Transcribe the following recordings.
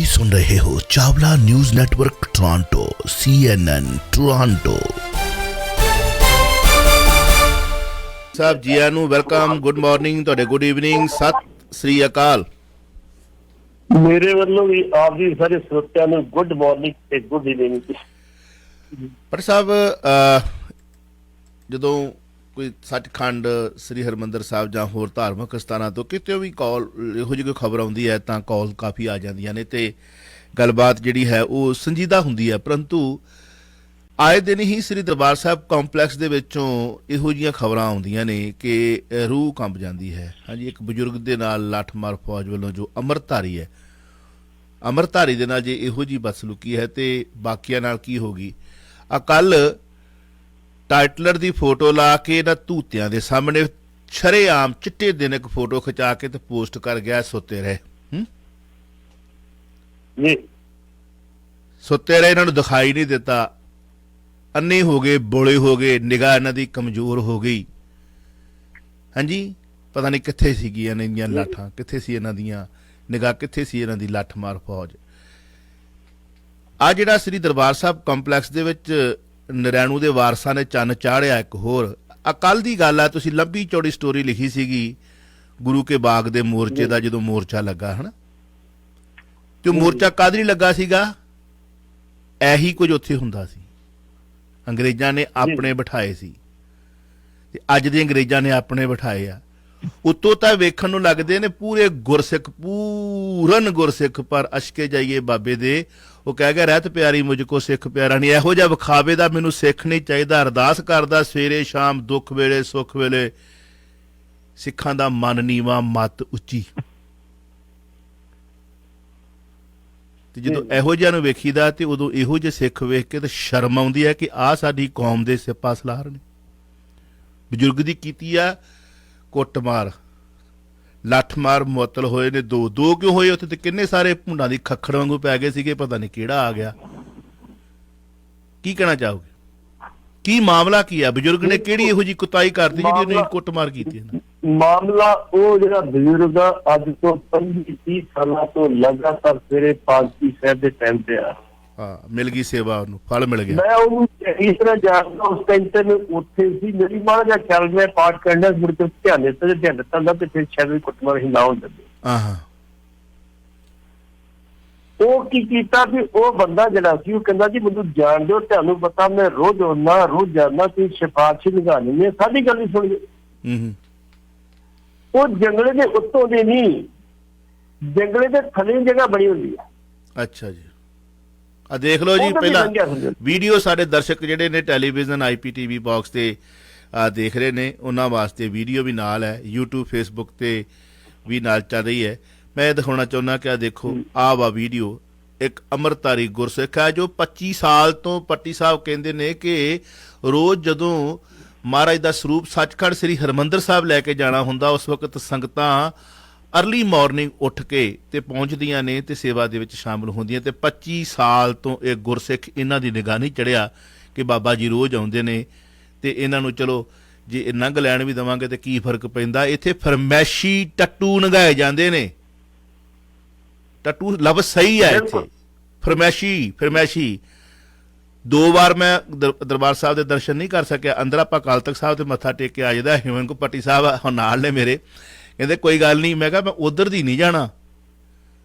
ਤੁਸੀਂ ਸੁਣ ਰਹੇ ਹੋ Chawla news network Toronto CNN Toronto. Sahib ji ਆਇਆਂ ਨੂੰ ਵੈਲਕਮ, ਗੁੱਡ ਮਾਰਨਿੰਗ, ਤੁਹਾਡੇ ਗੁੱਡ ਈਵਨਿੰਗ, ਸਤਿ ਸ੍ਰੀ ਅਕਾਲ। ਮੇਰੇ ਵੱਲੋਂ ਵੀ ਆਪ ਜੀ ਸਾਰੇ ਸਰੋਤਿਆਂ ਨੂੰ ਗੁੱਡ ਮਾਰਨਿੰਗ ਤੇ ਗੁੱਡ ਈਵਨਿੰਗ। ਪਰ ਸਾਹਿਬ ਜਦੋਂ ਕੋਈ ਸੱਚਖੰਡ ਸ੍ਰੀ ਹਰਿਮੰਦਰ ਸਾਹਿਬ ਜਾਂ ਹੋਰ ਧਾਰਮਿਕ ਸਥਾਨਾਂ ਤੋਂ ਕਿਤੇ ਵੀ ਕਾਲ ਇਹੋ ਜਿਹੀ ਕੋਈ ਖਬਰ ਆਉਂਦੀ ਹੈ ਤਾਂ ਕਾਲ ਕਾਫੀ ਆ ਜਾਂਦੀਆਂ ਨੇ ਤੇ ਗੱਲਬਾਤ ਜਿਹੜੀ ਹੈ ਉਹ ਸੰਜੀਦਾ ਹੁੰਦੀ ਹੈ, ਪਰੰਤੂ ਆਏ ਦਿਨ ਹੀ ਸ੍ਰੀ ਦਰਬਾਰ ਸਾਹਿਬ ਕੰਪਲੈਕਸ ਦੇ ਵਿੱਚੋਂ ਇਹੋ ਜਿਹੀਆਂ ਖਬਰਾਂ ਆਉਂਦੀਆਂ ਨੇ ਕਿ ਰੂਹ ਕੰਬ ਜਾਂਦੀ ਹੈ। ਹਾਂਜੀ, ਇੱਕ ਬਜ਼ੁਰਗ ਦੇ ਨਾਲ ਲਾਠਮਾਰ ਫੌਜ ਵੱਲੋਂ ਜੋ ਅੰਮ੍ਰਿਤਧਾਰੀ ਹੈ, ਅੰਮ੍ਰਿਤਧਾਰੀ ਦੇ ਨਾਲ ਜੇ ਇਹੋ ਜਿਹੀ ਬਦਸਲੂਕੀ ਹੈ ਤੇ ਬਾਕੀਆਂ ਨਾਲ ਕੀ ਹੋਗੀ। ਕੱਲ ਟਾਈਟਲਰ ਦੀ ਫੋਟੋ ਲਾ ਕੇ ਇਹਨਾਂ ਧੂਤਿਆਂ ਦੇ ਸਾਹਮਣੇ ਸ਼ਰੇਆਮ ਚਿੱਟੇ ਦਿਨ ਇੱਕ ਫੋਟੋ ਖਿਚਾ ਕੇ ਤੇ ਪੋਸਟ ਕਰ ਗਿਆ, ਸੁੱਤੇ ਰਹੇ ਸੁੱਤੇ ਰਹੇ, ਇਹਨਾਂ ਨੂੰ ਦਿਖਾਈ ਨਹੀਂ ਦਿੱਤਾ, ਅੰਨੇ ਹੋ ਗਏ, ਬੋਲੇ ਹੋ ਗਏ, ਨਿਗਾਹ ਇਹਨਾਂ ਦੀ ਕਮਜ਼ੋਰ ਹੋ ਗਈ। ਹਾਂਜੀ, ਪਤਾ ਨਹੀਂ ਕਿੱਥੇ ਸੀਗੀਆਂ ਇਹਨਾਂ ਦੀਆਂ ਲਾਠਾਂ, ਕਿੱਥੇ ਸੀ ਇਹਨਾਂ ਦੀਆਂ ਨਿਗਾਹ, ਕਿੱਥੇ ਸੀ ਇਹਨਾਂ ਦੀ ਲੱਠ ਮਾਰ ਫੌਜ। ਆ ਜਿਹੜਾ ਸ੍ਰੀ ਦਰਬਾਰ ਸਾਹਿਬ ਕੰਪਲੈਕਸ ਦੇ ਵਿੱਚ ਨਰੈਣੂ ਦੇ ਵਾਰਸਾਂ ਨੇ ਚੰਨ ਚਾੜਿਆ ਇੱਕ ਹੋਰ, ਕੱਲ ਦੀ ਗੱਲ ਆ, ਤੁਸੀਂ ਲੰਬੀ ਚੌੜੀ ਸਟੋਰੀ ਲਿਖੀ ਸੀਗੀ ਗੁਰੂ ਕੇ ਬਾਗ ਦੇ ਮੋਰਚੇ ਦਾ, ਜਦੋਂ ਮੋਰਚਾ ਲੱਗਾ ਹਨਾ, ਤੇ ਮੋਰਚਾ ਕਾਹਦੇ ਲਈ ਲੱਗਾ ਸੀਗਾ, ਇਹੀ ਕੁਝ ਉੱਥੇ ਹੁੰਦਾ ਸੀ। ਅੰਗਰੇਜ਼ਾਂ ਨੇ ਆਪਣੇ ਬਿਠਾਏ ਸੀ ਤੇ ਅੱਜ ਦੇ ਅੰਗਰੇਜ਼ਾਂ ਨੇ ਆਪਣੇ ਬਿਠਾਏ ਆ। ਉੱਤੋਂ ਤਾਂ ਵੇਖਣ ਨੂੰ ਲੱਗਦੇ ਨੇ ਪੂਰੇ ਗੁਰਸਿੱਖ, ਪੂਰਨ ਗੁਰਸਿੱਖ, ਪਰ ਅਸ਼ਕੇ ਜਾਈਏ ਬਾਬੇ ਦੇ, ਉਹ ਕਹਿ ਗਿਆ ਰਹਿਤ ਪਿਆਰੀ ਮੁਝ ਕੋ ਸਿੱਖ ਪਿਆਰਾ ਨਹੀਂ। ਇਹੋ ਜਿਹਾ ਵਿਖਾਵੇ ਦਾ ਮੈਨੂੰ ਸਿੱਖ ਨਹੀਂ ਚਾਹੀਦਾ। ਅਰਦਾਸ ਕਰਦਾ ਸਵੇਰੇ ਸ਼ਾਮ, ਦੁੱਖ ਵੇਲੇ ਸੁੱਖ ਵੇਲੇ, ਸਿੱਖਾਂ ਦਾ ਮਨ ਨੀਵਾਂ ਮੱਤ ਉੱਚੀ। ਤੇ ਜਦੋਂ ਇਹੋ ਜਿਹਾ ਨੂੰ ਵੇਖੀਦਾ ਤੇ ਉਦੋਂ ਇਹੋ ਜਿਹੇ ਸਿੱਖ ਵੇਖ ਕੇ ਤੇ ਸ਼ਰਮ ਆਉਂਦੀ ਹੈ ਕਿ ਆਹ ਸਾਡੀ ਕੌਮ ਦੇ ਸਿਪਾ ਸਲਾਰ ਨੇ। ਬਜ਼ੁਰਗ ਦੀ ਕੀਤੀ ਆ ਕੁੱਟਮਾਰ, ਲੱਠ ਮਾਰ, ਮੁਅੱਤਲ ਹੋਏ ਨੇ ਦੋ ਕਿਉਂ ਹੋਏ ਉੱਥੇ, ਤੇ ਕਿੰਨੇ ਸਾਰੇ ਭੁੰਡਾਂ ਦੀ ਖੱਖੜ ਵਾਂਗੂ ਪੈ ਗਏ ਸੀਗੇ, ਪਤਾ ਨਹੀਂ ਕਿਹੜਾ ਆ ਗਿਆ। ਕੀ ਕਹਿਣਾ ਚਾਹੋਗੇ, ਕੀ ਮਾਮਲਾ ਕੀ ਆ? ਬਜ਼ੁਰਗ ਨੇ ਕਿਹੜੀ ਇਹੋ ਜਿਹੀ ਕੁਤਾਈ ਕਰਤੀ ਜਿਹੜੀ ਉਹਨੇ ਕੁੱਟਮਾਰ ਕੀਤੀ? ਮਾਮਲਾ ਉਹ ਜਿਹੜਾ ਬਜ਼ੁਰਗ ਅੱਜ ਤੋਂ 25-30 ਸਾਲਾਂ ਤੋਂ ਲਗਾਤਾਰ ਸਵੇਰੇ ਪਾਲਕੀ ਸਾਹਿਬ ਦੇ ਟਾਈਮ ਤੇ ਆ, ਮਿਲ ਗਈ ਸੇਵਾ, ਉਹਨੂੰ ਫਲ ਮਿਲ ਗਿਆ। ਮੈਂ ਉਹਨੂੰ ਇਸ ਤਰ੍ਹਾਂ ਜਾਣਦਾ, ਉਸ ਟਾਈਮ ਤੇ ਮੈਂ ਉੱਥੇ ਸੀ, ਮੇਰੀ ਮਾਂ ਦਾ ਖਿਆਲ ਮੈਂ ਪਾਠ ਕਰਨਾ, ਮੁੜ ਕੇ ਧਿਆਨ ਦਿੱਤਾ ਤੇ ਫਿਰ ਸ਼ਾਇਦ ਵੀ ਕੁੱਟਮਾਰ ਹੀ ਨਾ ਹੁੰਦੇ। ਉਹ ਕੀ ਕੀਤਾ ਵੀ ਉਹ ਬੰਦਾ ਜਿਹੜਾ ਸੀ ਉਹ ਕਹਿੰਦਾ ਜੀ ਮੈਨੂੰ ਜਾਣ ਦਿਓ, ਤੁਹਾਨੂੰ ਪਤਾ ਮੈਂ ਰੋਜ਼ ਆਉਣਾ ਰੋਜ਼ ਜਾਣਾ, ਤੁਸੀਂ ਸਿਫਾਰਿਸ਼ ਨਿਗਾਣੀ ਹੈ, ਸਾਡੀ ਗੱਲ ਨਹੀਂ ਸੁਣੀ। ਉਹ ਜੰਗਲੇ ਦੇ ਉੱਤੋਂ ਦੇ ਨਹੀਂ, ਜੰਗਲੇ ਦੇ ਥੱਲੇ ਜਗ੍ਹਾ ਬਣੀ ਹੁੰਦੀ ਹੈ। ਅੱਛਾ ਜੀ, ਆ ਦੇਖ ਲਓ ਜੀ, ਪਹਿਲਾਂ ਵੀਡੀਓ ਸਾਡੇ ਦਰਸ਼ਕ ਜਿਹੜੇ ਨੇ ਟੈਲੀਵਿਜ਼ਨ IPTV ਬਾਕਸ ਤੇ ਦੇਖ ਰਹੇ ਨੇ, ਉਹਨਾਂ ਵਾਸਤੇ ਵੀਡੀਓ ਵੀ ਨਾਲ ਹੈ, YouTube Facebook ਤੇ ਵੀ ਨਾਲ ਚੱਲ ਰਹੀ ਹੈ। ਮੈਂ ਇਹ ਦਿਖਾਉਣਾ ਚਾਹੁੰਦਾ ਕਿ ਆ ਦੇਖੋ, ਆਹ ਵਾ ਵੀਡੀਓ, ਇੱਕ ਅੰਮ੍ਰਿਤਧਾਰੀ ਗੁਰਸਿੱਖ ਹੈ ਜੋ 25 ਸਾਲ ਤੋਂ ਪੱਟੀ ਸਾਹਿਬ ਕਹਿੰਦੇ ਨੇ ਕਿ ਰੋਜ਼ ਜਦੋਂ ਮਹਾਰਾਜ ਦਾ ਸਰੂਪ ਸੱਚਖੰਡ ਸ੍ਰੀ ਹਰਿਮੰਦਰ ਸਾਹਿਬ ਲੈ ਕੇ ਜਾਣਾ ਹੁੰਦਾ, ਉਸ ਵਕਤ ਸੰਗਤਾਂ ਅਰਲੀ ਮਾਰਨਿੰਗ ਉੱਠ ਕੇ ਤੇ ਪਹੁੰਚਦੀਆਂ ਨੇ ਤੇ ਸੇਵਾ ਦੇ ਵਿੱਚ ਸ਼ਾਮਲ ਹੁੰਦੀਆਂ। ਤੇ 25 ਸਾਲ ਤੋਂ ਇਹ ਗੁਰਸਿੱਖ ਇਹਨਾਂ ਦੀ ਨਿਗਾਹ ਨਹੀਂ ਚੜਿਆ ਕਿ ਬਾਬਾ ਜੀ ਰੋਜ਼ ਆਉਂਦੇ ਨੇ ਤੇ ਇਹਨਾਂ ਨੂੰ ਚਲੋ ਜੇ ਨੰਗ ਲੈਣ ਵੀ ਦੇਵਾਂਗੇ ਤੇ ਕੀ ਫਰਕ ਪੈਂਦਾ। ਇੱਥੇ ਫਰਮੈਸ਼ੀ ਟੱਟੂ ਨਗਾਏ ਜਾਂਦੇ ਨੇ, ਟੱਟੂ ਲਫ਼ਜ਼ ਸਹੀ ਹੈ ਇੱਥੇ, ਫਰਮੈਸ਼ੀ। 2 ਵਾਰ ਮੈਂ ਦਰਬਾਰ ਸਾਹਿਬ ਦੇ ਦਰਸ਼ਨ ਨਹੀਂ ਕਰ ਸਕਿਆ, ਅੰਦਰ ਆਪਾਂ ਅਕਾਲ ਤਖਤ ਸਾਹਿਬ ਤੇ ਮੱਥਾ ਟੇਕ ਕੇ ਆ ਜਾਂਦਾ। ਹਿਮਨ ਪੱਟੀ ਸਾਹਿਬ ਨਾਲ ਨੇ ਮੇਰੇ, ਕਹਿੰਦੇ ਕੋਈ ਗੱਲ ਨਹੀਂ। ਮੈਂ ਕਿਹਾ ਮੈਂ ਉਧਰ ਦੀ ਨਹੀਂ ਜਾਣਾ,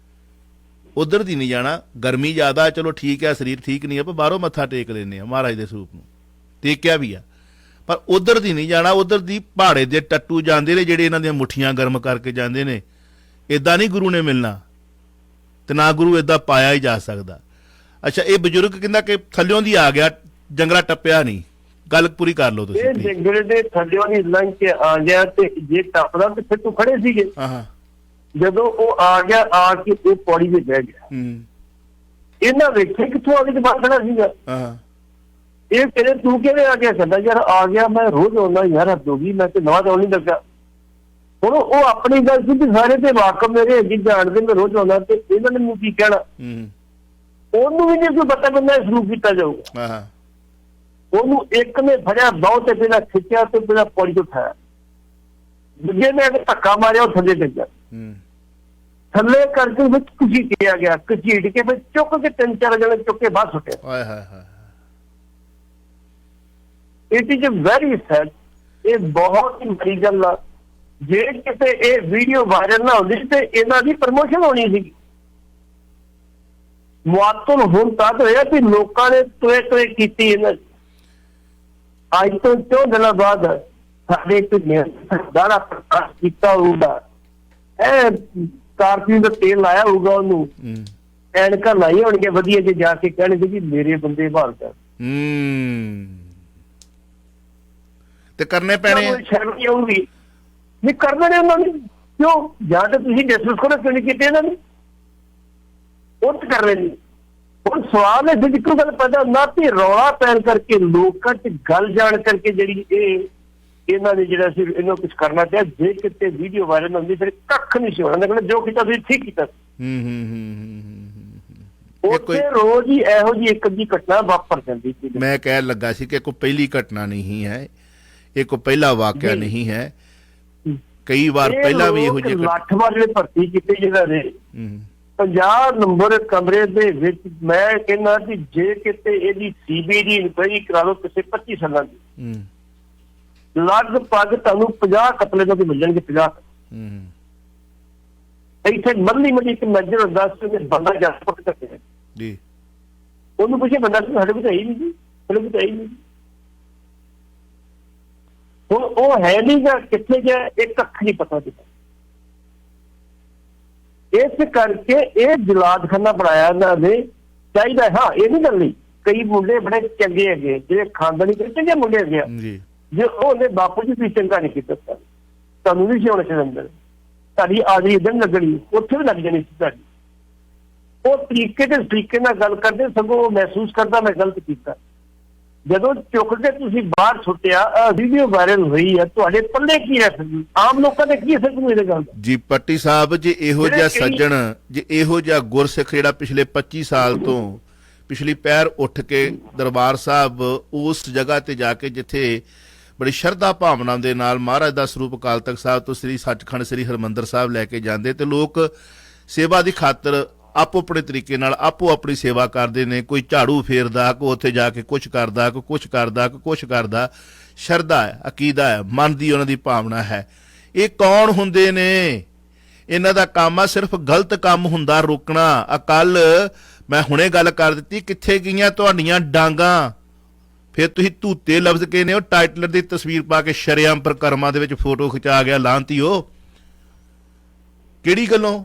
ਉਧਰ ਦੀ ਨਹੀਂ ਜਾਣਾ, ਗਰਮੀ ਜ਼ਿਆਦਾ, ਚਲੋ ਠੀਕ ਹੈ, ਸਰੀਰ ਠੀਕ ਨਹੀਂ ਹੈ, ਪਰ ਬਾਹਰੋਂ ਮੱਥਾ ਟੇਕ ਲੈਂਦੇ ਆ ਮਹਾਰਾਜ ਦੇ ਸਰੂਪ ਨੂੰ, ਟੇਕਿਆ ਵੀ ਆ, ਪਰ ਉਧਰ ਦੀ ਨਹੀਂ ਜਾਣਾ। ਉਧਰ ਦੀ ਪਹਾੜੇ ਦੇ ਟੱਟੂ ਜਾਂਦੇ ਨੇ ਜਿਹੜੇ ਇਹਨਾਂ ਦੀਆਂ ਮੁੱਠੀਆਂ ਗਰਮ ਕਰਕੇ ਜਾਂਦੇ ਨੇ। ਏਦਾਂ ਨਹੀਂ ਗੁਰੂ ਨੇ ਮਿਲਣਾ ਤੇ ਨਾ ਗੁਰੂ ਏਦਾਂ ਪਾਇਆ ਹੀ ਜਾ ਸਕਦਾ। ਅੱਛਾ, ਇਹ ਬਜ਼ੁਰਗ ਕਹਿੰਦਾ ਕਿ ਥੱਲਿਓਂ ਦੀ ਆ ਗਿਆ, ਜੰਗਲਾ ਟੱਪਿਆ ਨਹੀਂ। ਗੱਲ ਪੂਰੀ ਕਰ ਲਓ ਤੁਸੀਂ। ਜੰਗਲੇ ਦੇ ਥੱਲਿਓਂ ਦੀ ਲੰਘ ਕੇ ਆ ਗਿਆ ਤੇ ਜੇ ਟੱਪਦਾ ਤੇ ਫਿਰ ਤੂੰ ਖੜੇ ਸੀਗੇ। ਜਦੋਂ ਉਹ ਆ ਗਿਆ, ਆ ਕੇ ਉਹ ਪੌੜੀ ਵਿੱਚ ਬਹਿ ਗਿਆ। ਇਹਨਾਂ ਵੇਖਿਆ ਕਿੱਥੋਂ ਆ ਕੇ ਤੇ ਬਾਹਰ ਖੜਾ ਸੀਗਾ। ਇਹ ਕਹਿੰਦੇ ਤੂੰ ਕਿਵੇਂ ਆ ਗਿਆ? ਕਹਿੰਦਾ ਯਾਰ ਆ ਗਿਆ, ਮੈਂ ਰੋਜ਼ ਆਉਣਾ ਯਾਰ, ਹੱਦ ਹੋ ਗਈ, ਮੈਂ ਤੇ ਨਵਾਂ ਆਉਣ ਨਹੀਂ ਲੱਗਾ। ਹੁਣ ਉਹ ਆਪਣੀ ਗੱਲ ਸੀ ਕਿ ਸਾਰੇ ਤੇ ਵਾਕਫ ਮੇਰੇ ਅੱਗੇ ਜਾਣਦੇ, ਮੈਂ ਰੋਜ਼ ਆਉਣਾ, ਤੇ ਇਹਨਾਂ ਨੇ ਮੈਨੂੰ ਕੀ ਕਹਿਣਾ। ਉਹਨੂੰ ਵੀ ਜੇ ਕੋਈ ਪਤਾ ਬੰਦਾ ਸ਼ੁਰੂ ਕੀਤਾ ਜਾਊਗਾ। ਉਹਨੂੰ ਇੱਕ ਨੇ ਫੜਿਆ, ਬਾਹ ਤੇ ਪਹਿਲਾਂ ਖਿੱਚਿਆ ਤੇ ਪਹਿਲਾਂ ਪੌੜੀ ਤੋਂ ਉਠਾਇਆ, ਦੂਜੇ ਨੇ ਧੱਕਾ ਮਾਰਿਆ, ਉਹ ਥੱਲੇ ਡਿੱਗ ਗਿਆ। ਥੱਲੇ ਕਰਕੇ ਵਿੱਚ ਘਸੀਟਿਆ ਗਿਆ, ਘਸੀਟ ਕੇ ਫਿਰ ਚੁੱਕ ਕੇ 3-4 ਜਣੇ ਚੁੱਕ ਕੇ ਬਾਹਰ ਸੁੱਟਿਆ। ਹਾਏ ਹਾਏ ਹਾਏ। It is very sad. ਇਹ ਬਹੁਤ ਹੀ ਬੜੀ ਗੱਲ ਆ। ਜੇ ਕਿਤੇ ਇਹ ਵੀਡੀਓ ਵਾਇਰਲ ਨਾ ਹੁੰਦੀ ਤੇ ਇਹਨਾਂ ਦੀ ਪ੍ਰਮੋਸ਼ਨ ਹੋਣੀ ਸੀ। ਮੁਅੱਤਲ ਹੁਣ ਤੱਕ ਹੋਇਆ ਕਿ ਲੋਕਾਂ ਨੇ ਤੋਏ ਕੀਤੀ ਇਹਨਾਂ। ਅੱਜ ਤੋਂ 4 ਦਿਨਾਂ ਬਾਅਦ ਸਾਡੇ ਇੱਕ ਦਾਰਾ ਪ੍ਰਕਾਸ਼ ਕੀਤਾ ਹੋਊਗਾ, ਇਹ ਕਾਰਪੀ ਦਾ ਤੇਲ ਲਾਇਆ ਹੋਊਗਾ, ਉਹਨੂੰ ਐਨਕਾਂ ਲਾਈ ਹੋਣਗੇ ਵਧੀਆ ਜੇ, ਜਾ ਕੇ ਕਹਿਣਗੇ ਜੀ ਮੇਰੇ ਬੰਦੇ ਭਾਲ ਕਰ। ਤੇ ਕਰਨੇ ਪੈਣੇ ਸ਼ਰਮ ਨਹੀਂ ਆਊਗੀ। ਨਹੀਂ ਕਰਦੇ ਨੇ ਉਹਨਾਂ ਨੇ, ਕਿਉਂ? ਜਾਂ ਤਾਂ ਤੁਸੀਂ ਡਿਸਕਸ ਕਿਉਂ ਨਹੀਂ ਕੀਤੇ ਇਹਨਾਂ ਨੇ? ਉਹ ਤਾਂ ਕਰ ਰਹੇ ਨੇ। ਹੁਣ ਸਵਾਲ ਹੈ ਜਿੱਕੋ ਗੱਲ ਪੈਦਾ ਨਾ ਤੇ ਰੌਲਾ ਪੈਣ ਕਰਕੇ, ਲੋਕਾਂ 'ਚ ਗੱਲ ਜਾਣ ਕਰਕੇ ਜਿਹੜੀ ਇਹਨਾਂ ਨੇ ਜਿਹੜਾ ਸੀ ਇਹਨੂੰ ਕੁਝ ਕਰਨਾ ਚਾਹਿਆ। ਜੇ ਕਿਤੇ ਵੀਡੀਓ ਵਾਇਰਲ ਹੁੰਦੀ ਫਿਰ ਕੱਖ ਨਹੀਂ ਸੀ ਹੋਣਾ। ਕਹਿੰਦਾ ਜੋ ਕੀਤਾ ਤੁਸੀਂ ਠੀਕ ਕੀਤਾ। ਉੱਥੇ ਰੋਜ਼ ਹੀ ਇਹੋ ਜਿਹੀ ਇੱਕ ਅੱਧੀ ਘਟਨਾ ਵਾਪਰ ਜਾਂਦੀ ਸੀ। ਮੈਂ ਕਹਿਣ ਲੱਗਾ ਸੀ ਕਿ ਕੋਈ ਪਹਿਲੀ ਘਟਨਾ ਨਹੀਂ ਹੈ, ਇਹ ਕੋਈ ਪਹਿਲਾ ਵਾਕਿਆ ਨਹੀਂ ਹੈ। ਕਈ ਵਾਰ ਪਹਿਲਾਂ ਵੀ ਇਹੋ ਜਿਹੇ 8 ਵਾਰ ਜਿਹੜੇ ਭਰਤੀ ਕੀਤੇ ਜਿਹੜਾ ਨੇ 50 ਨੰਬਰ ਕਮਰੇ ਦੇ ਵਿੱਚ, ਮੈਂ ਕਹਿੰਦਾ ਕਿ ਜੇ ਕਿਤੇ ਇਹਦੀ CBD ਇਨਕੁਆਇਰੀ ਕਰਾ ਲਓ ਕਿਸੇ 25 ਸਾਲਾਂ ਦੀ, ਲਗਭਗ ਤੁਹਾਨੂੰ 50 ਕਤਲੇ ਤੋਂ ਵੀ ਮਿਲ ਜਾਣਗੇ। 50 ਇੱਥੇ ਮੱਲੀ ਇੱਕ ਮੈਜਰ ਹੁੰਦਾ ਸੀ, ਬੰਦਾ ਜਸਪਟ ਕਰਦੇ ਜੀ, ਉਹਨੂੰ ਪੁੱਛੇ ਬੰਦਾ ਸਾਡੇ ਕੋਲ ਤਾਂ ਹੀ ਨਹੀਂ ਜੀ, ਸਾਡੇ ਕੋਲ ਤਾਂ ਹੀ ਨਹੀਂ। ਹੁਣ ਉਹ ਹੈ ਨਹੀਂ ਗਾ, ਕਿੱਥੇ ਗਿਆ ਇੱਕ ਅੱਖ ਨਹੀਂ ਪਤਾ ਕਿਤਾ। ਇਸ ਕਰਕੇ ਇਹ ਜਲਾਦਖਾਨਾ ਬਣਾਇਆ ਇਹਨਾਂ ਨੇ। ਚਾਹੀਦਾ ਹਾਂ, ਇਹ ਨਹੀਂ ਗੱਲ ਨਹੀਂ, ਕਈ ਮੁੰਡੇ ਬੜੇ ਚੰਗੇ ਹੈਗੇ ਜਿਹੜੇ ਖਾਨਦਾਨੀ ਚੰਗੇ ਮੁੰਡੇ ਹੈਗੇ ਆ, ਜੇ ਉਹਨੇ ਬਾਪੂ ਜੀ ਤੁਸੀਂ ਚੰਗਾ ਨਹੀਂ ਕੀਤਾ, ਤੁਹਾਨੂੰ ਨਹੀਂ ਸੀ ਹੋਣਾ ਚਾਹੀਦਾ, ਤੁਹਾਡੀ ਆਦਰੀ ਇੱਧਰ ਲੱਗਣੀ, ਉੱਥੇ ਵੀ ਲੱਗ ਜਾਣੀ ਸੀ ਤੁਹਾਡੀ। ਉਹ ਤਰੀਕੇ ਤੇ ਤਰੀਕੇ ਨਾਲ ਗੱਲ ਕਰਦੇ, ਸਗੋਂ ਉਹ ਮਹਿਸੂਸ ਕਰਦਾ ਮੈਂ ਗਲਤ ਕੀਤਾ। ਜਦੋਂ ਚੁੱਕ ਕੇ ਤੁਸੀਂ ਬਾਹਰ ਸੁੱਟਿਆ, ਵੀਡੀਓ ਵਾਇਰਲ ਹੋਈ ਹੈ, ਤੁਹਾਡੇ ਪੱਲੇ ਕੀ ਰਹਿ ਸਕਦੀ? ਆਮ ਲੋਕਾਂ ਦੇ ਕੀ ਅਸਰ ਹੋਈ ਇਹ ਗੱਲ ਜੀ? ਪੱਟੀ ਸਾਹਿਬ, ਜੇ ਇਹੋ ਜਿਹਾ ਸੱਜਣ, ਜੇ ਇਹੋ ਜਿਹਾ ਗੁਰਸਿੱਖ ਜਿਹੜਾ ਪਿਛਲੇ 25 ਸਾਲ ਤੋਂ ਪਿਛਲੀ ਪੈਰ ਉੱਠ ਕੇ ਦਰਬਾਰ ਸਾਹਿਬ ਉਸ ਜਗ੍ਹਾ ਤੇ ਜਾ ਕੇ ਜਿੱਥੇ ਬੜੀ ਸ਼ਰਧਾ ਭਾਵਨਾ ਦੇ ਨਾਲ ਮਹਾਰਾਜ ਦਾ ਸਰੂਪ ਅਕਾਲ ਤਖਤ ਸਾਹਿਬ ਤੋਂ ਸ੍ਰੀ ਸੱਚਖੰਡ ਸ੍ਰੀ ਹਰਿਮੰਦਰ ਸਾਹਿਬ ਲੈ ਕੇ ਜਾਂਦੇ, ਤੇ ਲੋਕ ਸੇਵਾ ਦੀ ਖਾਤਰ ਆਪੋ ਆਪਣੇ ਤਰੀਕੇ ਨਾਲ ਆਪੋ ਆਪਣੀ ਸੇਵਾ ਕਰਦੇ ਨੇ। ਕੋਈ ਝਾੜੂ ਫੇਰਦਾ, ਕੋਈ ਉੱਥੇ ਜਾ ਕੇ ਕੁਛ ਕਰਦਾ, ਕੋਈ ਕੁਛ ਕਰਦਾ, ਕੋਈ ਕੁਛ ਕਰਦਾ। ਸ਼ਰਧਾ ਹੈ, ਅਕੀਦਾ ਹੈ, ਮਨ ਦੀ ਉਹਨਾਂ ਦੀ ਭਾਵਨਾ ਹੈ। ਇਹ ਕੌਣ ਹੁੰਦੇ ਨੇ? ਇਹਨਾਂ ਦਾ ਕੰਮ ਆ ਸਿਰਫ ਗਲਤ ਕੰਮ ਹੁੰਦਾ ਰੋਕਣਾ। ਕੱਲ ਮੈਂ ਹੁਣੇ ਗੱਲ ਕਰ ਦਿੱਤੀ, ਕਿੱਥੇ ਗਈਆਂ ਤੁਹਾਡੀਆਂ ਡਾਂਗਾਂ? ਫਿਰ ਤੁਸੀਂ ਧੂਤੇ ਲਫ਼ਜ਼ ਕੇ ਨੇ ਉਹ ਟਾਈਟਲਰ ਦੀ ਤਸਵੀਰ ਪਾ ਕੇ ਸ਼ਰੇਆਮ ਪ੍ਰਕਰਮਾਂ ਦੇ ਵਿੱਚ ਫੋਟੋ ਖਿਚਾ ਗਿਆ ਲਾਂਤੀਓ। ਕਿਹੜੀ ਗੱਲੋਂ?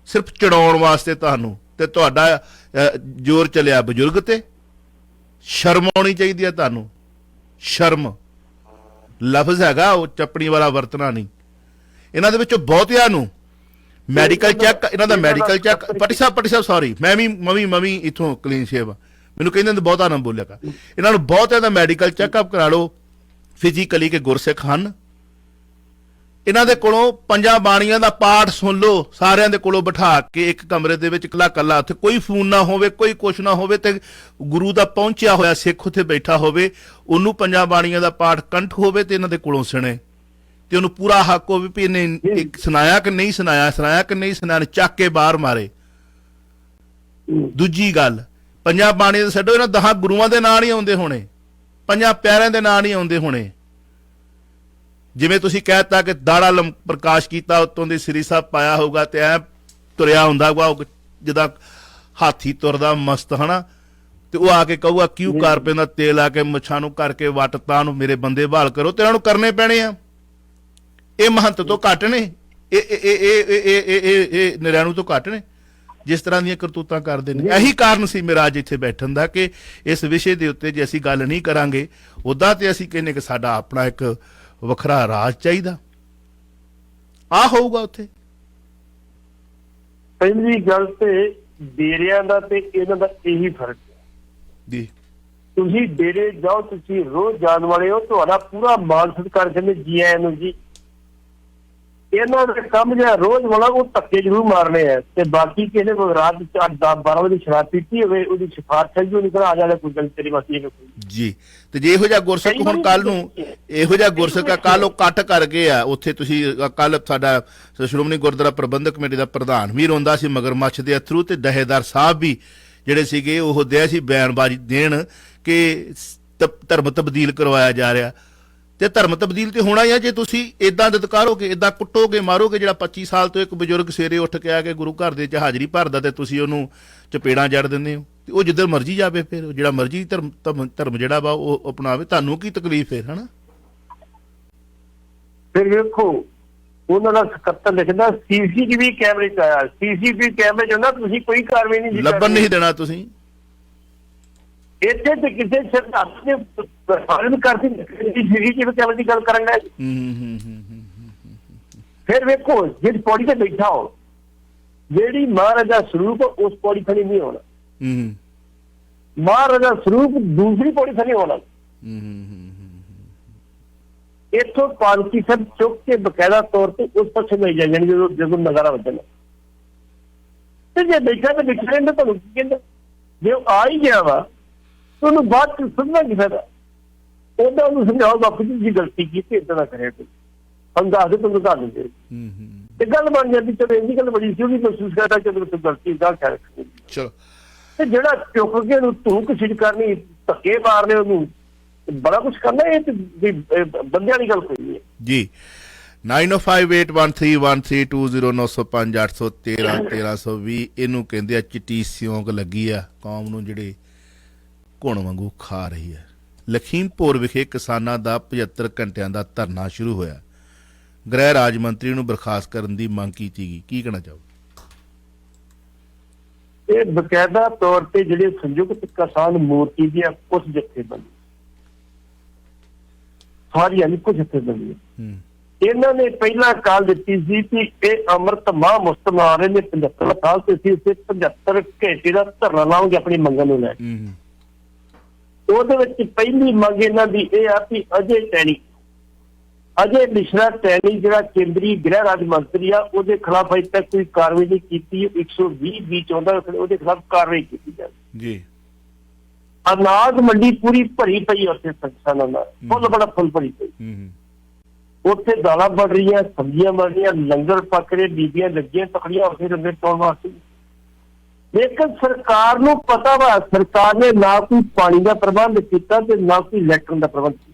ਸਿਰਫ ਚੜਾਉਣ ਵਾਸਤੇ ਤੁਹਾਨੂੰ, ਤੇ ਤੁਹਾਡਾ ਜ਼ੋਰ ਚੱਲਿਆ ਬਜ਼ੁਰਗ ਤੇ। ਸ਼ਰਮ ਆਉਣੀ ਚਾਹੀਦੀ ਹੈ ਤੁਹਾਨੂੰ। ਸ਼ਰਮ ਲਫ਼ਜ਼ ਹੈਗਾ, ਉਹ ਚੱਪਣੀ ਵਾਲਾ ਵਰਤਣਾ ਨਹੀਂ। ਇਹਨਾਂ ਦੇ ਵਿੱਚੋਂ ਬਹੁਤਿਆਂ ਨੂੰ ਮੈਡੀਕਲ ਚੈੱਕ, ਇਹਨਾਂ ਦਾ ਮੈਡੀਕਲ ਚੈੱਕ, ਪੱਟੀ ਸਾਹਿਬ ਸੌਰੀ, ਮੈਂ ਵੀ ਇੱਥੋਂ ਕਲੀਨ ਸ਼ੇਵ, ਮੈਨੂੰ ਕਹਿੰਦੇ ਬਹੁਤਾ ਨਾ ਬੋਲਿਆ ਕਰ। ਇਹਨਾਂ ਨੂੰ ਬਹੁਤਿਆਂ ਦਾ ਮੈਡੀਕਲ ਚੈੱਕਅਪ ਕਰਾ ਲਓ ਫਿਜ਼ੀਕਲੀ ਕਿ ਗੁਰਸਿੱਖ ਹਨ। ਇਹਨਾਂ ਦੇ ਕੋਲੋਂ 5 ਬਾਣੀਆਂ ਦਾ ਪਾਠ ਸੁਣ ਲਓ, ਸਾਰਿਆਂ ਦੇ ਕੋਲੋਂ ਬਿਠਾ ਕੇ ਇੱਕ ਕਮਰੇ ਦੇ ਵਿੱਚ ਇਕੱਲਾ ਇਕੱਲਾ, ਉੱਥੇ ਕੋਈ ਫੋਨ ਨਾ ਹੋਵੇ, ਕੋਈ ਕੁਛ ਨਾ ਹੋਵੇ, ਤੇ ਗੁਰੂ ਦਾ ਪਹੁੰਚਿਆ ਹੋਇਆ ਸਿੱਖ ਉੱਥੇ ਬੈਠਾ ਹੋਵੇ, ਉਹਨੂੰ 5 ਬਾਣੀਆਂ ਦਾ ਪਾਠ ਕੰਠ ਹੋਵੇ ਤੇ ਇਹਨਾਂ ਦੇ ਕੋਲੋਂ ਸੁਣੇ, ਤੇ ਉਹਨੂੰ ਪੂਰਾ ਹੱਕ ਹੋਵੇ ਵੀ ਇਹਨੇ ਸੁਣਾਇਆ ਕਿ ਨਹੀਂ ਸੁਣਾਇਆ, ਚੱਕ ਕੇ ਬਾਹਰ ਮਾਰੇ। ਦੂਜੀ ਗੱਲ, 5 ਬਾਣੀਆਂ ਦੇ ਛੱਡੋ, ਇਹਨਾਂ 10 ਗੁਰੂਆਂ ਦੇ ਨਾਂ ਨਹੀਂ ਆਉਂਦੇ ਹੋਣੇ, 5 ਪਿਆਰਿਆਂ ਦੇ ਨਾਂ ਨਹੀਂ ਆਉਂਦੇ ਹੋਣੇ। ਜਿਵੇਂ ਤੁਸੀਂ ਕਹਿਤਾ ਕਿ ਦਾੜਾ ਪ੍ਰਕਾਸ਼ ਕੀਤਾ, ਉੱਤੋਂ ਦੀ ਸ੍ਰੀ ਸਾਹਿਬ ਪਾਇਆ ਹੋਊਗਾ ਤੇ ਐ ਤੁਰਿਆ ਹੁੰਦਾ ਵਾ ਜਿੱਦਾਂ ਹਾਥੀ ਤੁਰਦਾ ਮਸਤ, ਹਨਾ, ਤੇ ਉਹ ਆ ਕੇ ਕਹੂਗਾ ਕਿਉਂ ਕਰ ਪੈਂਦਾ ਤੇਲ ਆ ਕੇ ਮੁੱਛਾਂ ਨੂੰ ਕਰਕੇ ਵੱਟ ਤਾਂ ਨੂੰ ਮੇਰੇ ਬੰਦੇ ਬਹਾਲ ਕਰੋ, ਤੇ ਉਹਨਾਂ ਨੂੰ ਕਰਨੇ ਪੈਣੇ ਆ। ਇਹ ਮਹੰਤ ਤੋਂ ਘੱਟ ਨੇ, ਇਹ ਨਿਰਣੂ ਤੋਂ ਘੱਟ ਨੇ ਜਿਸ ਤਰ੍ਹਾਂ ਦੀਆਂ ਕਰਤੂਤਾਂ ਕਰਦੇ ਨੇ। ਇਹੀ ਕਾਰਨ ਸੀ ਮੇਰਾ ਅੱਜ ਇੱਥੇ ਬੈਠਣ ਦਾ ਕਿ ਇਸ ਵਿਸ਼ੇ ਦੇ ਉੱਤੇ ਜੇ ਅਸੀਂ ਗੱਲ ਨਹੀਂ ਕਰਾਂਗੇ, ਉੱਦਾਂ ਤੇ ਅਸੀਂ ਕਹਿੰਦੇ ਕਿ ਸਾਡਾ ਆਪਣਾ ਇੱਕ ਵੱਖਰਾ ਰਾਜ ਚਾਹੀਦਾ ਆ ਹੋਊਗਾ ਉੱਥੇ। ਪਹਿਲੀ ਗੱਲ ਤੇ ਡੇਰਿਆਂ ਦਾ ਤੇ ਇਹਨਾਂ ਦਾ ਇਹੀ ਫਰਕ ਹੈ ਜੀ। ਤੁਸੀਂ ਡੇਰੇ ਜਾਓ, ਤੁਸੀਂ ਰੋਜ਼ ਜਾਣ ਵਾਲੇ ਹੋ, ਤੁਹਾਡਾ ਪੂਰਾ ਮਾਨ ਸਤਿਕਾਰ ਕਰਦੇ ਜੀ ਆਇਆਂ ਨੂੰ ਜੀ। ਇਹਨਾਂ ਦੇ ਕੰਮ ਜਿਹੜਾ ਰੋਜ਼ ਵਾਲਾ ਉਹ ਧੱਕੇ ਜ਼ਰੂਰ ਮਾਰਨੇ ਆ, ਤੇ ਬਾਕੀ ਕਿਸੇ ਕੋਲ ਰਾਤ 10-12 ਵਜੇ ਸ਼ਰਾਬ ਪੀਤੀ ਹੋਵੇ ਉਹਦੀ ਸਿਫਾਰਿਸ਼ ਜੋ ਨਿਕਲ ਆ ਜਾਵੇ ਕੋਈ ਗੱਲ ਤੇਰੀ ਵਾਸਤੇ ਜੀ। ਤੇ ਜੇ ਇਹੋ ਜਿਹਾ ਗੁਰਸਿੱਖ ਹੁਣ ਕੱਲ ਨੂੰ ਇਹੋ ਜਿਹਾ ਗੁਰਸਿੱਖ ਕੱਲ ਉਹ ਕੱਟ ਕਰ ਗਏ ਆ ਉੱਥੇ, ਤੁਸੀਂ ਕੱਲ ਸਾਡਾ ਸ਼੍ਰੋਮਣੀ ਗੁਰਦੁਆਰਾ ਪ੍ਰਬੰਧਕ ਕਮੇਟੀ ਦਾ ਪ੍ਰਧਾਨ ਵੀ ਰੋਂਦਾ ਸੀ ਮਗਰਮੱਛ ਦੇ ਅਥਰੂ, ਤੇ ਦਹੇਦਾਰ ਸਾਹਿਬ ਵੀ ਜਿਹੜੇ ਸੀਗੇ ਉਹ ਦਿਆ ਸੀ ਬਿਆਨਬਾਜ਼ੀ ਦੇਣ ਕਿ ਧਰਮ ਤਬਦੀਲ ਕਰਵਾਇਆ ਜਾ ਰਿਹਾ। ਤੇ ਧਰਮ ਤਬਦੀਲ ਤੇ ਹੋਣਾ ਹੀ ਆ ਜੇ ਤੁਸੀਂ ਇਦਾਂ ਦਤਕਾਰੋਗੇ, ਇਦਾਂ ਕੁੱਟੋਗੇ, ਮਾਰੋਗੇ। ਜਿਹੜਾ 25 ਸਾਲ ਤੋਂ ਇੱਕ ਬਜ਼ੁਰਗ ਸਵੇਰੇ ਉੱਠ ਕੇ ਆ ਕੇ ਗੁਰੂ ਘਰ ਦੇ ਚ ਹਾਜ਼ਰੀ ਭਰਦਾ ਤੇ ਤੁਸੀਂ ਉਹਨੂੰ ਚਪੇੜਾਂ ਜੜ ਦਿੰਦੇ ਹੋ, ਤੇ ਉਹ ਜਿੱਧਰ ਮਰਜ਼ੀ ਜਾਵੇ, ਫਿਰ ਜਿਹੜਾ ਮਰਜ਼ੀ ਧਰਮ ਜਿਹੜਾ ਵਾ ਉਹ ਅਪਣਾਵੇ, ਤੁਹਾਨੂੰ ਕੀ ਤਕਲੀਫ ਹੈ? ਹਨਾ। ਫਿਰ ਵੇਖੋ ਉਹਨਾਂ ਦਾ ਸਕੱਤਰ ਲਿਖਦਾ ਸੀਸੀਟੀਵੀ ਕੈਮਰੇ ਚ ਆਇਆ, ਸੀਸੀਟੀਵੀ ਕੈਮਰੇ ਚ ਹੁੰਦਾ ਤੁਸੀਂ ਕੋਈ ਕਾਰਵਾਈ ਨਹੀਂ ਲੱਭਣ ਨਹੀਂ ਦੇਣਾ ਤੁਸੀਂ। ਇੱਥੇ ਤੇ ਕਿਸੇ ਸਿਧਾਂਤ ਦੇ ਪਾਲਣ ਕਰਦੀ ਸੀਸੀਟੀਵੀ ਕੈਮਰੇ ਦੀ ਗੱਲ ਕਰਾਂਗਾ। ਫਿਰ ਵੇਖੋ ਜਿਸ ਪੌੜੀ ਤੇ ਬੈਠਾ ਹੋ, ਜਿਹੜੀ ਮਹਾਰਾਜਾ ਸਰੂਪ ਉਸ ਪੌੜੀ ਖੜੀ ਨਹੀਂ ਹੋਣਾ, ਮਹਾਰਾਜਾ ਸਰੂਪ ਦੂਸਰੀ ਪੌੜੀ ਖੜੀ ਹੋਣਾ। ਇੱਥੋਂ ਪਾਲਕੀ ਸਭ ਚੁੱਕ ਕੇ ਬਕਾਇਦਾ ਤੌਰ ਤੇ ਉਸ ਪਾਸੇ ਲੈ ਜਾਣੀ ਜਦੋਂ ਨਜ਼ਾਰਾ ਵੱਜਣਾ, ਤੇ ਜੇ ਬੈਠਾ ਤੇ ਬੈਠਾ ਰਹਿੰਦਾ ਤੁਹਾਨੂੰ ਕੀ ਕਹਿੰਦਾ? ਜੇ ਉਹ ਆ ਹੀ ਗਿਆ ਵਾ ਤੁਹਾਨੂੰ ਬਾਅਦ ਚ ਸੁਣਨਾ ਕੀ ਫਾਇਦਾ? ਉਹਦਾ ਉਹਨੂੰ ਸਮਝਾਓ ਬਾਪੂ ਜੀ ਗਲਤੀ ਕੀਤੀ, ਏਦਾਂ ਨਾ ਕਰਿਆ ਕੋਈ, हम दस दे तुम दस देंगे गल बन जाती। चलो इन्नी गल बड़ी सी महसूस करता चलो गलती चलो ਜਿਹੜਾ ਚੁੱਕ ਕੇ ਉਹਨੂੰ ਧੂਕ ਸਿੱਧ ਕਰਨੀ, ਧੱਕੇ ਮਾਰਨੇ, ਉਹਨੂੰ ਬੜਾ ਕੁਝ ਕਰਨਾ, ਇਹ ਬੰਦਿਆਂ ਦੀ ਗੱਲ ਕੋਈ ਨਹੀਂ ਜੀ। 90581320905813 ਇਹਨੂੰ ਕਹਿੰਦੇ ਆ ਚਿੱਟੀ ਸਿਉਂਕ ਲੱਗੀ ਆ ਕੌਮ ਨੂੰ, ਜਿਹੜੇ ਘੁਣ ਵਾਂਗੂ ਖਾ ਰਹੀ ਹੈ। ਲਖੀਮਪੁਰ ਵਿਖੇ ਕਿਸਾਨਾਂ ਦਾ 75 ਘੰਟਿਆਂ ਦਾ ਧਰਨਾ ਸ਼ੁਰੂ ਹੋਇਆ। ਗ੍ਰਹਿ ਰਾਜ ਮੰਤਰੀ ਨੂੰ ਬਰਖਾਸਤ ਕਰਨ ਦੀ ਮੰਗ ਕੀਤੀ ਗਈ। ਕੀ ਕਹਿਣਾ ਚਾਹੋ? ਇਹ ਬਕਾਇਦਾ ਤੌਰ ਤੇ ਜਿਹੜੇ ਸੰਯੁਕਤ ਕਿਸਾਨ ਮੋਰਚੇ ਦੀਆਂ ਕੁਝ ਜਥੇਬੰਦੀਆਂ ਸਾਰੀਆਂ ਨਹੀਂ, ਕੁਝ ਜਥੇਬੰਦੀਆਂ ਇਹਨਾਂ ਨੇ ਪਹਿਲਾਂ ਕਾਲ ਦਿੱਤੀ ਸੀ ਕਿ ਇਹ ਅੰਮ੍ਰਿਤ ਮਾਹ ਮੁਸਤਮ ਆ ਰਹੇ ਨੇ 75 ਸਾਲ ਤੇ ਅਸੀਂ ਇਸੇ 75 ਘੰਟੇ ਦਾ ਧਰਨਾ ਲਾਵਾਂਗੇ ਆਪਣੀ ਮੰਗਾਂ ਨੂੰ ਲੈ ਕੇ। ਉਹਦੇ ਵਿੱਚ ਪਹਿਲੀ ਮੰਗ ਇਹਨਾਂ ਦੀ ਇਹ ਆ ਕਿ ਅਜੇ ਮਿਸ਼ਰਾ ਟੈਣੀ ਜਿਹੜਾ ਕੇਂਦਰੀ ਗ੍ਰਹਿ ਰਾਜ ਮੰਤਰੀ ਆ, ਉਹਦੇ ਖਿਲਾਫ ਅਜੇ ਤੱਕ ਕੋਈ ਕਾਰਵਾਈ ਨਹੀਂ ਕੀਤੀ। 120 ਚਾਹੁੰਦਾ ਉਹਦੇ ਖਿਲਾਫ ਕਾਰਵਾਈ ਕੀਤੀ ਜਾਵੇ ਜੀ। ਅਨਾਜ ਮੰਡੀ ਪੂਰੀ ਭਰੀ ਪਈ ਉੱਥੇ ਕਿਸਾਨਾਂ ਨਾਲ, ਫੁੱਲ ਬੜਾ ਫੁੱਲ ਭਰੀ ਪਈ। ਉੱਥੇ ਦਾਲਾਂ ਬਣ ਰਹੀਆਂ, ਸਬਜ਼ੀਆਂ ਬਣ ਰਹੀਆਂ, ਲੰਗਰ ਪੱਕ ਰਹੇ, ਬੀਬੀਆਂ ਲੱਗੀਆਂ ਤਕੜੀਆਂ ਉੱਥੇ ਲੰਗਰ ਪਾਉਣ ਵਾਸਤੇ। ਲੇਕਿਨ ਸਰਕਾਰ ਨੂੰ ਪਤਾ ਵਾ, ਸਰਕਾਰ ਨੇ ਨਾ ਕੋਈ ਪਾਣੀ ਦਾ ਪ੍ਰਬੰਧ ਕੀਤਾ ਤੇ ਨਾ ਕੋਈ ਲੈਟਰਨ ਦਾ ਪ੍ਰਬੰਧ ਕੀਤਾ,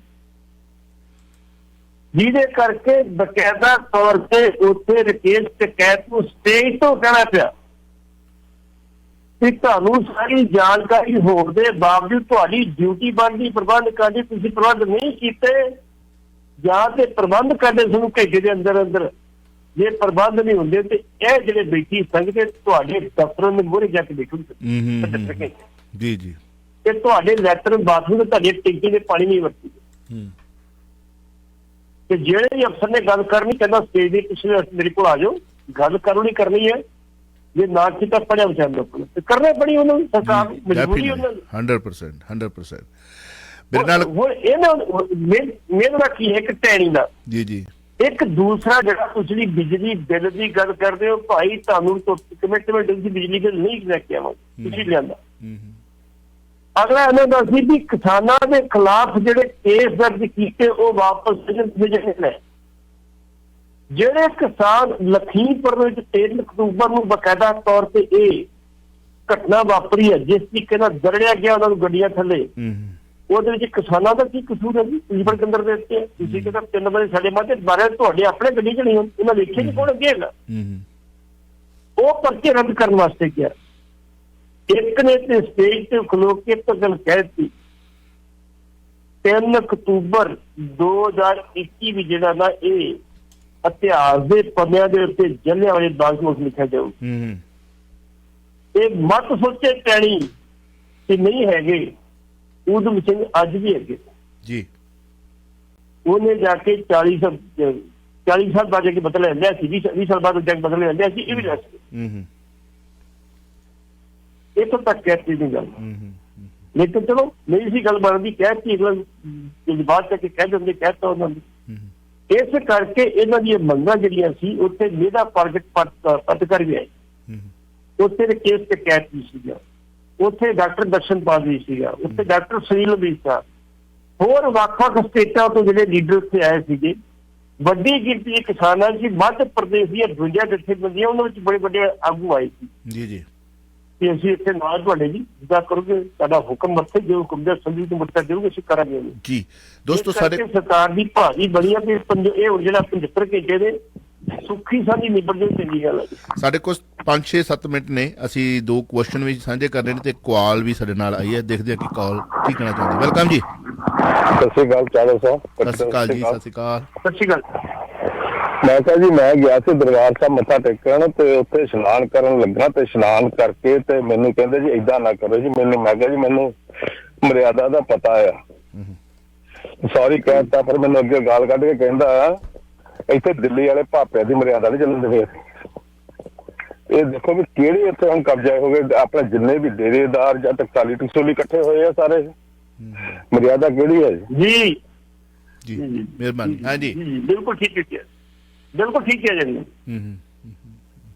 ਜਿਹਦੇ ਕਰਕੇ ਬਕਾਇਦਾ ਤੌਰ ਤੇ ਉੱਥੇ ਰਕੇਸ਼ ਟਕੈਤ ਨੂੰ ਸਟੇਜ ਤੋਂ ਕਹਿਣਾ ਪਿਆ ਕਿ ਤੁਹਾਨੂੰ ਸਾਰੀ ਜਾਣਕਾਰੀ ਹੋਣ ਦੇ ਬਾਵਜੂਦ ਤੁਹਾਡੀ ਡਿਊਟੀ ਬਣਦੀ ਪ੍ਰਬੰਧ ਕਰਨੀ, ਤੁਸੀਂ ਪ੍ਰਬੰਧ ਨਹੀਂ ਕੀਤੇ ਜਾਂ ਤੇ ਪ੍ਰਬੰਧ ਕਰਦੇ ਸਾਨੂੰ ਘੰਟੇ ਦੇ ਅੰਦਰ ਅੰਦਰ। ਜੇ ਪ੍ਰਬੰਧ ਨਹੀਂ ਹੁੰਦੇ ਤੇ ਇਹ ਜਿਹੜੇ ਬੈਠੀ ਸੰਗਤ ਤੁਹਾਡੇ ਦਫ਼ਤਰਾਂ ਦੇ ਮੂਹਰੇ ਜਾ ਕੇ ਦੇਖੂਗੇ ਜੀ ਜੀ, ਇਹ ਤੁਹਾਡੇ ਲੈਟਰਨ ਬਾਥਰੂਮ ਤੁਹਾਡੇ ਟੈਂਕੀ ਦੇ ਪਾਣੀ ਨਹੀਂ ਵਰਤੀ। ਤੇ ਜਿਹੜੇ ਵੀ ਅਫਸਰ ਨੇ ਗੱਲ ਕਰਨੀ ਕਹਿੰਦਾ ਸਟੇਜ ਦੇ ਪਿੱਛੇ ਮੇਰੇ ਕੋਲ ਆ ਜਾਓ, ਗੱਲ ਕਰਨੀ ਕਰਨੀ ਹੈ। ਜੇ ਨਾ ਕੀਤਾ ਪੜਿਆ ਵਿਚਾਰ ਲੋਕਾਂ ਤੇ ਕਰਨੇ ਪੜੀ ਉਹਨਾਂ ਨੂੰ, ਸਰਕਾਰ ਮਜਬੂਰੀ ਉਹਨਾਂ ਦੀ 100%। ਮੇਰੇ ਨਾਲ ਹੁਣ ਇਹਨਾਂ ਮੇਰਾ ਕੀ ਹੈ ਕਿ ਟੈਣੀ ਦਾ ਜੀ ਜੀ ਇੱਕ ਦੂਸਰਾ ਜਿਹੜਾ ਤੁਸੀਂ ਬਿਜਲੀ ਬਿੱਲ ਦੀ ਗੱਲ ਕਰਦੇ ਹੋ, ਭਾਈ ਤੁਹਾਨੂੰ ਕਮਿਟਮੈਂਟ ਦੀ ਬਿਜਲੀ ਬਿੱਲ ਨਹੀਂ ਲੈ ਕੇ ਆਵਾਂ, ਤੁਸੀਂ ਲਿਆਂਦਾ। ਅਗਲਾ ਇਹਨਾਂ ਦਾ ਸੀ ਵੀ ਕਿਸਾਨਾਂ ਦੇ ਖਿਲਾਫ ਜਿਹੜੇ ਕੇਸ ਦਰਜ ਕੀਤੇ ਉਹ ਵਾਪਸ ਲੈ। ਜਿਹੜੇ ਕਿਸਾਨ ਲਖੀਮਪੁਰ ਵਿੱਚ 3 ਅਕਤੂਬਰ ਨੂੰ ਬਕਾਇਦਾ ਤੌਰ ਤੇ ਇਹ ਘਟਨਾ ਵਾਪਰੀ ਹੈ, ਜਿਸ ਤਰੀਕੇ ਨਾਲ ਦਰੜਿਆ ਗਿਆ ਉਹਨਾਂ ਨੂੰ ਗੱਡੀਆਂ ਥੱਲੇ, ਉਹਦੇ ਵਿੱਚ ਕਿਸਾਨਾਂ ਦਾ ਕੀ ਕਸੂਰ ਹੈ ਜੀ? ਤੁਸੀਂ ਪਰ ਕੰਦਰ ਦੇ ਦਿੱਤੇ, ਤੁਸੀਂ ਕਹਿੰਦਾ 3 ਵਜੇ ਸਾਡੇ ਮਾਤੇ ਬਾਰੇ ਤੁਹਾਡੇ ਆਪਣੇ ਗੱਡੀ ਚ ਨਹੀਂ ਹੋਣ, ਉਹਨਾਂ ਦੇਖੇ ਨਹੀਂ ਕੋਣ ਅੱਗੇ ਹੈਗਾ। ਉਹ ਪਰਚੇ ਰੱਦ ਕਰਨ ਵਾਸਤੇ ਕਿਹਾ। ਇੱਕ ਨੇ ਤੇ ਸਟੇਜ ਤੇ ਖਲੋ ਕੇ ਤਾਂ ਗੱਲ ਕਹਿ ਦਿੱਤੀ 3 ਅਕਤੂਬਰ 2021 ਵੀ ਜਿਹੜਾ ਨਾ ਇਹ ਇਤਿਹਾਸ ਦੇ ਪੰਨਿਆਂ ਦੇ ਉੱਤੇ ਜਲਿਆਂਵਾਲੇ ਬਾਗ ਨੂੰ ਲਿਖਿਆ ਜਾਊ। ਇਹ ਮਤ ਸੋਚੇ ਟੈਣੀ ਕਿ ਨਹੀਂ ਹੈਗੇ, ਊਧਮ ਸਿੰਘ ਅੱਜ ਵੀ ਹੈਗੇ ਜੀ। ਉਹਨੇ ਜਾ ਕੇ 40 ਸਾਲ ਬਾਅਦ ਜਾ ਕੇ ਬਦਲ ਲੈਂਦਿਆ ਸੀ, 20 ਸਾਲ ਬਾਅਦ ਜਾ ਕੇ ਬਦਲ ਲੈਂਦਿਆ ਸੀ। ਇਹ ਵੀ ਦੱਸ ਇੱਥੋਂ ਤੱਕ ਕਹਿਤੀ ਦੀ ਗੱਲ। ਲੇਕਿਨ ਚਲੋ ਨਹੀਂ ਸੀ ਗੱਲ ਬਣਦੀ, ਕਹਿਤੀ ਅਗਲਾ ਬਾਅਦ ਜਾ ਕੇ ਕਹਿ ਦਿੰਦੇ, ਕਹਿਤਾ ਉਹਨਾਂ ਨੇ। ਇਸ ਕਰਕੇ ਇਹਨਾਂ ਦੀਆਂ ਮੰਗਾਂ ਜਿਹੜੀਆਂ ਸੀ ਉੱਥੇ ਮੇਰਾ ਪੱਤਰਕਾਰ ਵੀ ਆਏ, ਉੱਥੇ ਦੇ ਕੇਸ ਤੇ ਕੈਟ ਵੀ ਸੀਗਾ, ਉੱਥੇ ਡਾਕਟਰ ਦਰਸ਼ਨਪਾਲ ਵੀ ਸੀਗਾ, ਉੱਥੇ ਡਾਕਟਰ ਸੁਨੀਲ ਵੀ ਸੀ, ਹੋਰ ਵੱਖ-ਵੱਖ ਸਟੇਟਾਂ ਤੋਂ ਜਿਹੜੇ ਲੀਡਰ ਉੱਥੇ ਆਏ ਸੀਗੇ। ਵੱਡੀ ਗਿਣਤੀ ਦੇ ਕਿਸਾਨਾਂ ਸੀ, ਮੱਧ ਪ੍ਰਦੇਸ਼ ਦੀਆਂ 52 ਜਥੇਬੰਦੀਆਂ, ਉਹਨਾਂ ਵਿੱਚ ਬੜੇ ਵੱਡੇ ਆਗੂ ਆਏ ਸੀ ਜੀ ਜੀ ਕਿ ਅਸੀਂ ਇੱਥੇ ਨਾਲ ਤੁਹਾਡੇ ਜੀ ਜਿੱਦਾਂ ਕਰੋਗੇ, ਤੁਹਾਡਾ ਹੁਕਮ ਮੱਥੇ ਜੋ ਹੁਕਮ ਦਾ ਸੰਧੀ ਤੋਂ ਮੱਥਾ ਦੇਓਗੇ ਅਸੀਂ ਕਰਾਂਗੇ ਜੀ। ਦੋਸਤੋ ਸਾਡੇ ਸਰਕਾਰ ਦੀ ਭਾਰੀ ਬਣੀ ਆ ਕਿ ਇਹ ਹੁਣ ਜਿਹੜਾ 75 ਘੰਟੇ ਦੇ ਸੁੱਖੀ ਸਾਂਝੀ ਨਿਬੜ ਜਾਏ, ਚੰਗੀ ਗੱਲ ਹੈ। ਸਾਡੇ ਕੋਲ 5-6-7 ਮਿੰਟ ਨੇ, ਅਸੀਂ 2 ਕੁਐਸਚਨ ਵੀ ਸਾਂਝੇ ਕਰਨੇ ਨੇ ਤੇ ਕਾਲ ਵੀ ਸਾਡੇ ਨਾਲ ਆਈ ਹੈ, ਦੇਖਦੇ ਹਾਂ ਕਿ ਕਾਲ ਕੀ ਕਹਿਣਾ ਚਾਹੁੰਦੀ। ਵੈਲਕਮ ਜੀ। ਸਤਿ ਸ਼੍ਰੀ ਅਕਾਲ ਚਾਲੋ ਸਾਹਿਬ। ਸਤਿ ਸ਼੍ਰੀ ਅਕਾਲ ਜੀ। ਸਤਿ ਸ਼੍ਰੀ ਅਕਾਲ। ਸਤਿ ਸ਼੍ਰੀ ਅਕਾਲ। ਮੈਂ ਕਿਹਾ ਜੀ ਮੈਂ ਗਿਆ ਸੀ ਦਰਬਾਰ ਸਾਹਿਬ ਮੱਥਾ ਟੇਕਣ ਤੇ ਉੱਥੇ ਇਸ਼ਨਾਨ ਕਰਨ ਲੱਗਾ ਤੇ ਇਸ਼ਨਾਨ ਕਰਕੇ ਤੇ ਮੈਨੂੰ ਕਹਿੰਦੇ ਜੀ ਏਦਾਂ ਨਾ ਕਰੋ ਜੀ। ਮੈਂ ਕਿਹਾ ਜੀ ਮੈਨੂੰ ਮਰਿਆਦਾ ਦਾ ਪਤਾ ਆ, ਸੌਰੀ ਕਹਿਤਾ, ਪਰ ਮੈਨੂੰ ਅੱਗੇ ਗਾਲ ਕੱਢ ਕੇ ਕਹਿੰਦਾ ਇੱਥੇ ਦਿੱਲੀ ਵਾਲੇ ਭਾਪਿਆਂ ਦੀ ਮਰਿਆਦਾ ਨਹੀਂ ਚੱਲਣ ਦੇ। ਇਹ ਦੇਖੋ ਵੀ ਕਿਹੜੇ ਇੱਥੇ ਹੁਣ ਕਬਜ਼ਾ ਹੋ ਗਏ, ਆਪਣੇ ਜਿੰਨੇ ਵੀ ਡੇਰੇਦਾਰ ਜਾਂ ਟਕਸਾਲੀ ਟਕਸੋਲੀ ਇਕੱਠੇ ਹੋਏ ਆ ਸਾਰੇ, ਮਰਿਆਦਾ ਕਿਹੜੀ ਹੈ ਜੀ? ਜੀ ਮਿਹਰਬਾਨੀ। ਹਾਂਜੀ ਬਿਲਕੁਲ ਠੀਕ ਹੈ, ਬਿਲਕੁਲ ਠੀਕ ਹੈ ਜੀ,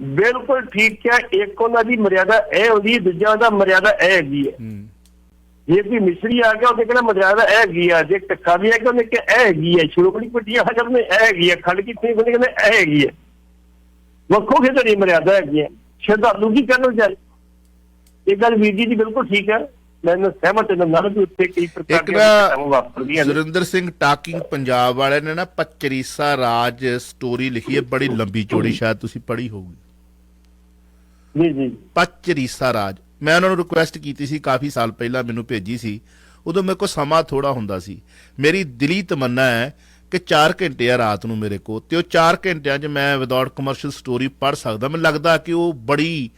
ਬਿਲਕੁਲ ਠੀਕ ਹੈ। ਇੱਕ ਉਹਨਾਂ ਦੀ ਮਰਿਆਦਾ ਇਹ ਹੁੰਦੀ, ਦੂਜਾ ਦਾ ਮਰਿਆਦਾ ਇਹ ਹੈਗੀ ਹੈ। ਜੇ ਕੋਈ ਮਿਸਰੀ ਆ ਗਿਆ ਉਹਦੇ ਕਹਿੰਦਾ ਮਰਿਆਦਾ ਇਹ ਹੈਗੀ ਆ, ਜੇ ਟੱਕਾ ਵੀ ਆ ਗਿਆ ਉਹਨੇ ਕਿਹਾ ਇਹ ਹੈਗੀ ਹੈ, ਸ਼ੁਰੂਕੜੀ ਪੱਟੀਆਂ ਹਜਰ ਨੇ ਇਹ ਹੈਗੀ ਹੈ, ਖੰਡ ਕੀਤੀ ਉਹਨੇ ਕਹਿੰਦੇ ਇਹ ਹੈਗੀ ਹੈ। ਵੱਖੋ ਖੇਤਰੀ ਮਰਿਆਦਾ ਹੈਗੀ ਹੈ, ਸ਼ਰਧਾਲੂ ਕੀ ਕਰਨ ਜਾਏ। ਇਹ ਗੱਲ ਵੀਰ ਜੀ ਦੀ ਬਿਲਕੁਲ ਠੀਕ ਹੈ, ਮੈਨੂੰ ਸਹਿਮਤ ਨਾਲ ਵੀ ਉੱਥੇ ਕਈ ਪ੍ਰਕਾਰ ਦੀਆਂ ਵਾਪਰਦੀਆਂ। ਸੁਰਿੰਦਰ ਸਿੰਘ ਟਾਕਿੰਗ ਪੰਜਾਬ ਵਾਲੇ ਨੇ ਨਾ ਪਚਰੀਸਾ ਰਾਜ ਸਟੋਰੀ ਲਿਖੀ ਹੈ, ਬੜੀ ਲੰਬੀ ਚੌੜੀ, ਸ਼ਾਇਦ ਤੁਸੀਂ ਪੜ੍ਹੀ ਹੋਊਗੀ। ਜੀ ਜੀ ਪਚਰੀਸਾ ਰਾਜ, ਮੈਂ ਉਹਨਾਂ ਨੂੰ ਰਿਕੁਐਸਟ ਕੀਤੀ ਸੀ ਕਾਫੀ ਸਾਲ ਪਹਿਲਾਂ, ਮੈਨੂੰ ਭੇਜੀ ਸੀ, ਉਦੋਂ ਮੇਰੇ ਕੋਲ ਸਮਾਂ ਥੋੜਾ ਹੁੰਦਾ ਸੀ। ਮੇਰੀ ਦਿਲੀ ਤਮੰਨਾ ਹੈ ਕਿ 4 ਘੰਟੇ ਆ ਰਾਤ ਨੂੰ ਮੇਰੇ ਕੋਲ, ਤੇ ਉਹ 4 ਘੰਟਿਆਂ 'ਚ ਮੈਂ ਵਿਦਆਊਟ ਕਮਰਸ਼ੀਅਲ ਸਟੋਰੀ ਪੜ੍ਹ ਸਕਦਾ। ਮੈਨੂੰ ਲੱਗਦਾ ਕਿ ਉਹ ਬੜੀ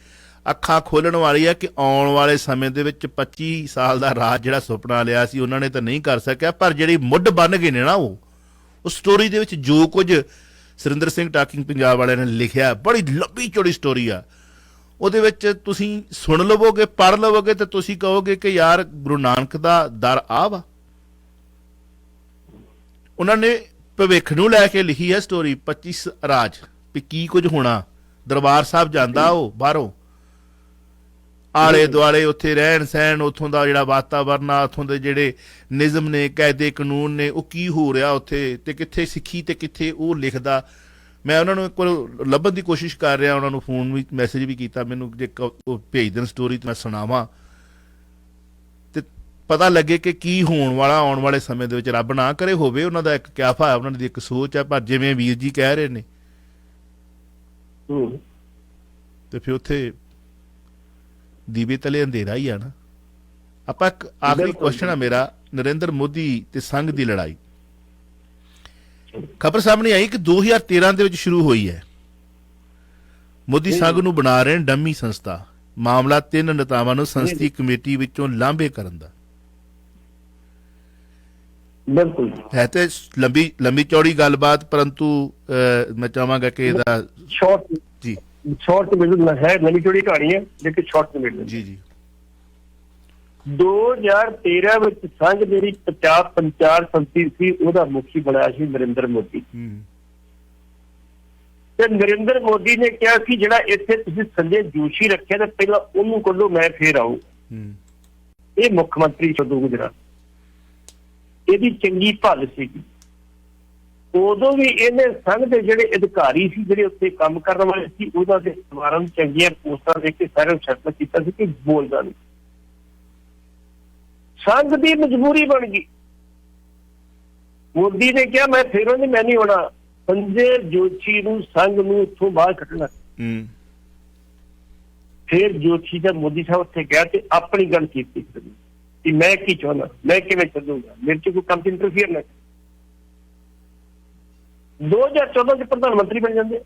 ਅੱਖਾਂ ਖੋਲਣ ਵਾਲੀ ਹੈ ਕਿ ਆਉਣ ਵਾਲੇ ਸਮੇਂ ਦੇ ਵਿੱਚ 25 ਸਾਲ ਦਾ ਰਾਜ ਜਿਹੜਾ ਸੁਪਨਾ ਲਿਆ ਸੀ ਉਹਨਾਂ ਨੇ ਤਾਂ ਨਹੀਂ ਕਰ ਸਕਿਆ, ਪਰ ਜਿਹੜੀ ਮੁੱਢ ਬਣ ਗਏ ਨੇ ਨਾ ਉਹ ਸਟੋਰੀ ਦੇ ਵਿੱਚ ਜੋ ਕੁਝ ਸੁਰਿੰਦਰ ਸਿੰਘ ਟਾਕਿੰਗ ਪੰਜਾਬ ਵਾਲਿਆਂ ਨੇ ਲਿਖਿਆ, ਬੜੀ ਲੰਬੀ ਚੌੜੀ ਸਟੋਰੀ ਆ। ਉਹਦੇ ਵਿੱਚ ਤੁਸੀਂ ਸੁਣ ਲਵੋਗੇ, ਪੜ੍ਹ ਲਵੋਗੇ ਤੇ ਤੁਸੀਂ ਕਹੋਗੇ ਕਿ ਯਾਰ ਗੁਰੂ ਨਾਨਕ ਦਾ ਦਰ ਆ ਵਾ। ਉਹਨਾਂ ਨੇ ਭਵਿੱਖ ਨੂੰ ਲੈ ਕੇ ਲਿਖੀ ਹੈ ਸਟੋਰੀ 25 ਰਾਜ, ਵੀ ਕੀ ਕੁਝ ਹੋਣਾ। ਦਰਬਾਰ ਸਾਹਿਬ ਜਾਂਦਾ ਉਹ ਬਾਹਰੋਂ, ਆਲੇ ਦੁਆਲੇ ਉੱਥੇ ਰਹਿਣ ਸਹਿਣ, ਉੱਥੋਂ ਦਾ ਜਿਹੜਾ ਵਾਤਾਵਰਨ ਆ, ਉੱਥੋਂ ਦੇ ਜਿਹੜੇ ਨਿਯਮ ਨੇ, ਕਾਇਦੇ ਕਾਨੂੰਨ ਨੇ, ਉਹ ਕੀ ਹੋ ਰਿਹਾ ਉੱਥੇ, ਤੇ ਕਿੱਥੇ ਸਿੱਖੀ ਤੇ ਕਿੱਥੇ ਉਹ ਲਿਖਦਾ। ਮੈਂ ਉਹਨਾਂ ਨੂੰ ਇੱਕ ਵਾਰ ਲੱਭਣ ਦੀ ਕੋਸ਼ਿਸ਼ ਕਰ ਰਿਹਾ, ਉਹਨਾਂ ਨੂੰ ਫੋਨ ਵੀ ਮੈਸੇਜ ਵੀ ਕੀਤਾ, ਮੈਨੂੰ ਜੇ ਉਹ ਭੇਜ ਦੇਣ ਸਟੋਰੀ ਤੇ ਮੈਂ ਸੁਣਾਵਾਂ ਤੇ ਪਤਾ ਲੱਗੇ ਕਿ ਕੀ ਹੋਣ ਵਾਲਾ ਆਉਣ ਵਾਲੇ ਸਮੇਂ ਦੇ ਵਿੱਚ। ਰੱਬ ਨਾ ਕਰੇ ਹੋਵੇ, ਉਹਨਾਂ ਦਾ ਇੱਕ ਕਿਆਫਾ, ਉਹਨਾਂ ਦੀ ਇੱਕ ਸੋਚ ਹੈ, ਪਰ ਜਿਵੇਂ ਵੀਰ ਜੀ ਕਹਿ ਰਹੇ ਨੇ ਤੇ ਫਿਰ ਉੱਥੇ ਦੀਵੇ ਤਲੇ ਅੰਧੇਰਾ ਹੀ ਆ ਨਾ। ਆਪਾਂ ਇੱਕ ਆਖਰੀ ਕੁਐਸਚਨ ਆ ਮੇਰਾ, ਨਰਿੰਦਰ ਮੋਦੀ ਤੇ ਸੰਘ ਦੀ ਲੜਾਈ, ਖਬਰ ਸਾਹਮਣੇ ਆਈ ਕਿ 2013 ਦੇ ਵਿੱਚ ਸ਼ੁਰੂ ਹੋਈ ਹੈ। ਮੋਦੀ ਸੰਘ ਨੂੰ ਬਣਾ ਰਹੇ ਡੰਮੀ ਸੰਸਥਾ, ਮਾਮਲਾ 3 ਨੇਤਾਵਾਂ ਨੂੰ ਸੰਸਦੀ ਕਮੇਟੀ ਵਿੱਚੋਂ ਲਾਂਭੇ ਕਰਨ ਦਾ। ਬਿਲਕੁਲ ਹੈ ਤੇ ਲੰਬੀ ਚੌੜੀ ਗੱਲਬਾਤ, ਪਰੰਤੂ ਮੈਂ ਚਾਹਾਂਗਾ ਕਿ ਇਹਦਾ ਸ਼ਾਰਟ ਮਿਡਲ ਹੈ, ਨਵੀਂ ਚੌੜੀ ਕਹਾਣੀ ਹੈ ਲੇਕਿਨ ਸ਼ਾਰਟ ਮਿਡਲ। ਜੀ ਜੀ 2013 ਵਿੱਚ ਸੰਘ ਜਿਹੜੀ ਪੰਚਾਇਤ ਸੰਮਤੀ ਸੀ ਉਹਦਾ ਮੁਖੀ ਬਣਾਇਆ ਸੀ ਨਰਿੰਦਰ ਮੋਦੀ, ਤੇ ਨਰਿੰਦਰ ਮੋਦੀ ਨੇ ਕਿਹਾ ਕਿ ਜਿਹੜਾ ਇੱਥੇ ਤੁਸੀਂ ਸੰਜੇ ਜੋਸ਼ੀ ਰੱਖਿਆ ਤਾਂ ਪਹਿਲਾਂ ਉਹਨੂੰ ਕੱਢੋ, ਮੈਂ ਫੇਰ ਆਊਂ। ਇਹ ਮੁੱਖ ਮੰਤਰੀ ਛੱਡੋ ਗੁਜਰਾਤ, ਇਹਦੀ ਚੰਗੀ ਭਲ ਸੀਗੀ। ਉਦੋਂ ਵੀ ਇਹਨੇ ਸੰਘ ਦੇ ਜਿਹੜੇ ਅਧਿਕਾਰੀ ਸੀ, ਜਿਹੜੇ ਉੱਥੇ ਕੰਮ ਕਰਨ ਵਾਲੇ ਸੀ, ਉਹਨਾਂ ਦੇ ਸਵਾਰਾਂ ਨੂੰ ਚੰਗੀਆਂ ਪੋਸਟਾਂ ਦੇ ਕੇ ਸਾਰਿਆਂ ਨੂੰ ਸ਼ਰਤ ਕੀਤਾ ਸੀ ਕਿ ਬੋਲਦਾ ਨਹੀਂ। ਸੰਘ ਦੀ ਮਜਬੂਰੀ ਬਣ ਗਈ, ਮੋਦੀ ਨੇ ਕਿਹਾ ਮੈਂ ਫੇਰੋਂ ਨਹੀਂ, ਮੈਂ ਨਹੀਂ ਹੋਣਾ। ਸੰਜੇ ਜੋਸ਼ੀ ਨੂੰ ਸੰਘ ਨੂੰ ਉੱਥੋਂ ਬਾਹਰ ਕੱਢਣਾ। ਫਿਰ ਜੋਸ਼ੀ ਦਾ ਮੋਦੀ ਸਾਹਿਬ ਉੱਥੇ ਗਿਆ ਤੇ ਆਪਣੀ ਗੱਲ ਕੀਤੀ ਕਿ ਮੈਂ ਕੀ ਚਾਹੁੰਦਾ, ਮੈਂ ਕਿਵੇਂ ਚੱਲੂਗਾ, ਮੇਰੇ ਚ ਕੋਈ ਕੰਮ ਇੰਟਰਫੀਅਰ ਨਾ। 2014 ਚ ਪ੍ਰਧਾਨ ਮੰਤਰੀ ਬਣ ਜਾਂਦੇ।